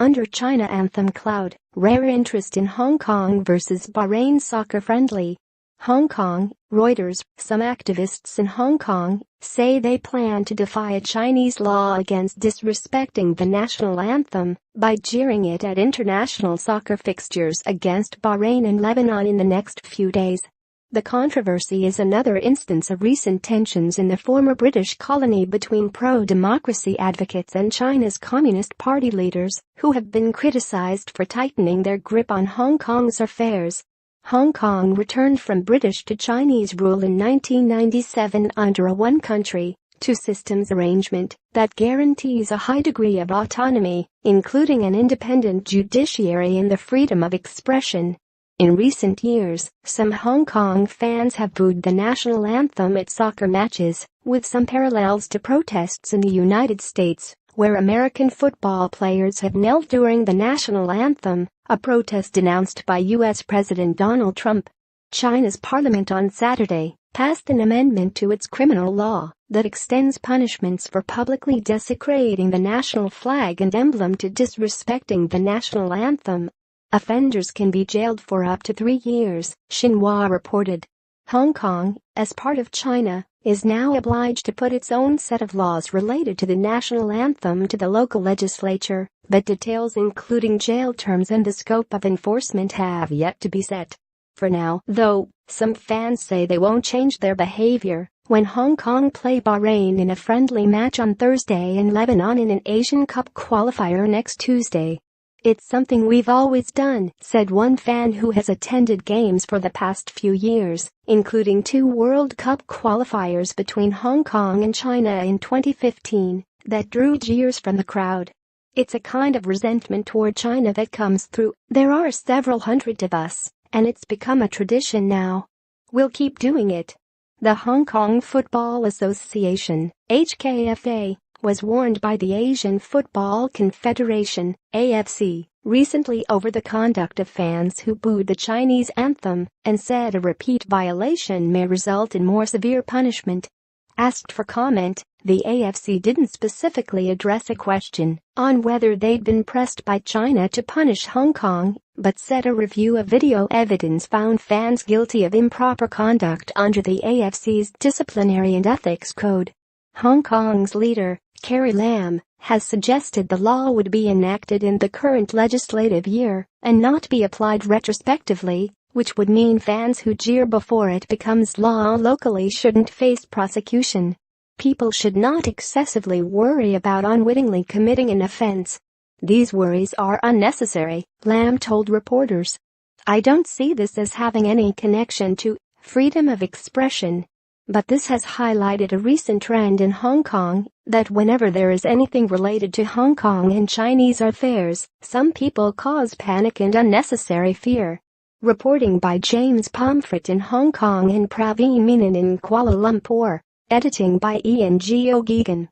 Under China anthem cloud, rare interest in Hong Kong versus Bahrain soccer friendly. Hong Kong, Reuters. Some activists in Hong Kong say they plan to defy a Chinese law against disrespecting the national anthem by jeering it at international soccer fixtures against Bahrain and Lebanon in the next few days. The controversy is another instance of recent tensions in the former British colony between pro-democracy advocates and China's Communist Party leaders, who have been criticized for tightening their grip on Hong Kong's affairs. Hong Kong returned from British to Chinese rule in 1997 under a one-country, two-systems arrangement that guarantees a high degree of autonomy, including an independent judiciary and the freedom of expression. In recent years, some Hong Kong fans have booed the national anthem at soccer matches, with some parallels to protests in the United States, where American football players have knelt during the national anthem, a protest announced by U.S. President Donald Trump. China's parliament on Saturday passed an amendment to its criminal law that extends punishments for publicly desecrating the national flag and emblem to disrespecting the national anthem. Offenders can be jailed for up to 3 years, Xinhua reported. Hong Kong, as part of China, is now obliged to put its own set of laws related to the national anthem to the local legislature, but details including jail terms and the scope of enforcement have yet to be set. For now, though, some fans say they won't change their behavior when Hong Kong play Bahrain in a friendly match on Thursday and Lebanon in an Asian Cup qualifier next Tuesday. "It's something we've always done," said one fan who has attended games for the past few years, including 2 World Cup qualifiers between Hong Kong and China in 2015, that drew jeers from the crowd. "It's a kind of resentment toward China that comes through. There are several hundred of us, and it's become a tradition now. We'll keep doing it." The Hong Kong Football Association, HKFA, was warned by the Asian Football Confederation, AFC, recently over the conduct of fans who booed the Chinese anthem and said a repeat violation may result in more severe punishment. Asked for comment, the AFC didn't specifically address a question on whether they'd been pressed by China to punish Hong Kong, but said a review of video evidence found fans guilty of improper conduct under the AFC's disciplinary and ethics code. Hong Kong's leader, Carrie Lam, has suggested the law would be enacted in the current legislative year and not be applied retrospectively, which would mean fans who jeer before it becomes law locally shouldn't face prosecution. "People should not excessively worry about unwittingly committing an offense. These worries are unnecessary," Lam told reporters. "I don't see this as having any connection to freedom of expression. But this has highlighted a recent trend in Hong Kong that whenever there is anything related to Hong Kong and Chinese affairs, some people cause panic and unnecessary fear." Reporting by James Pomfret in Hong Kong and Praveen Menon in Kuala Lumpur. Editing by Ian Geoghegan.